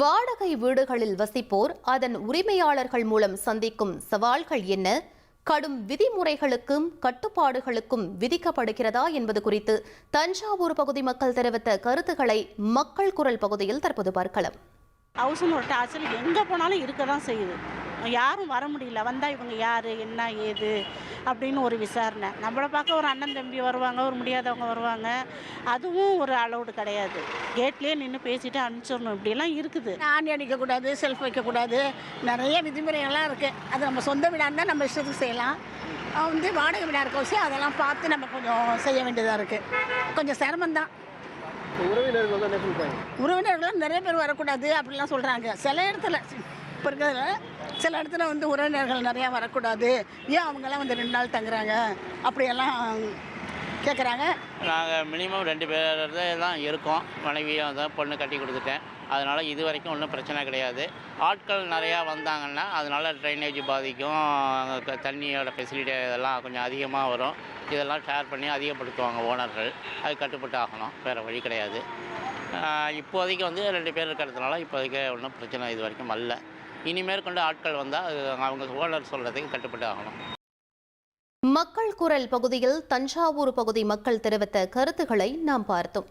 வாடகை வீடுகளில் வசிப்போர் அதன் உரிமையாளர்கள் மூலம் சந்திக்கும் சவால்கள் என்ன? கடும் விதிமுறைகளுக்கும் கட்டுப்பாடுகளுக்கும் விதிக்கப்படுகிறதா என்பது குறித்து தஞ்சாவூர் பகுதி மக்கள் தெரிவித்த கருத்துக்களை மக்கள் குரல் பகுதியில் தற்போது பார்க்கலாம். ஹவுஸ் ஓனர் டார்ச்சர் எங்கே போனாலும் இருக்க தான் செய்யுது. யாரும் வர முடியல. வந்தால் இவங்க யார், என்ன ஏது அப்படின்னு ஒரு விசாரணை. நம்மளை பார்க்க ஒரு அண்ணன் தம்பி வருவாங்க, ஒரு முடியாதவங்க வருவாங்க. அதுவும் ஒரு அலௌடு கிடையாது. கேட்லேயே நின்று பேசிட்டு அனுப்பிச்சிடணும். இப்படிலாம் இருக்குது. ஆணி அடிக்கக்கூடாது, செல்ஃப் வைக்கக்கூடாது, நிறைய விதிமுறைகள்லாம் இருக்குது. அது நம்ம சொந்த வீடாக இருந்தால் நம்ம இஷ்டத்துக்கு செய்யலாம். வாடகை வீடாக இருக்க விஷயம் அதெல்லாம் பார்த்து நம்ம கொஞ்சம் செய்ய வேண்டியதாக இருக்குது. கொஞ்சம் சிரமம்தான். உறவினர்கள் நிறைய பேர் வரக்கூடாது அப்படிலாம் சொல்கிறாங்க. சில இடத்துல இப்போ இருக்கிறதுல சில இடத்துல உறவினர்கள் நிறையா வரக்கூடாது, ஏன் அவங்கெல்லாம் 2 நாள் தங்குறாங்க அப்படியெல்லாம் கேட்குறாங்க. நாங்கள் மினிமம் 2 பேர் தான் இருக்கோம். மனைவியும் தான் பொண்ணு கட்டி கொடுத்துட்டேன். அதனால் இது வரைக்கும் ஒன்றும் பிரச்சனை கிடையாது. ஆட்கள் நிறையா வந்தாங்கன்னா அதனால் ட்ரைனேஜ் பாதிக்கும், தண்ணியோட ஃபெசிலிட்டி இதெல்லாம் கொஞ்சம் அதிகமாக வரும். இதெல்லாம் ஷேர் பண்ணி அதிகப்படுத்துவாங்க ஓனர்கள். அது கட்டுப்பட்டு ஆகணும், வேறு வழி கிடையாது. இப்போதைக்கு 2 பேர் இருக்கிறதுனால இப்போதைக்கு ஒன்றும் பிரச்சனை இது வரைக்கும் அல்ல. இனிமேற்கொண்டு ஆட்கள் வந்தால் அவங்க ஓனர் சொல்கிறதுக்கு கட்டுப்பட்டு ஆகணும். மக்கள் குரல் பகுதியில் தஞ்சாவூர் பகுதி மக்கள் தெரிவித்த கருத்துக்களை நாம் பார்த்தோம்.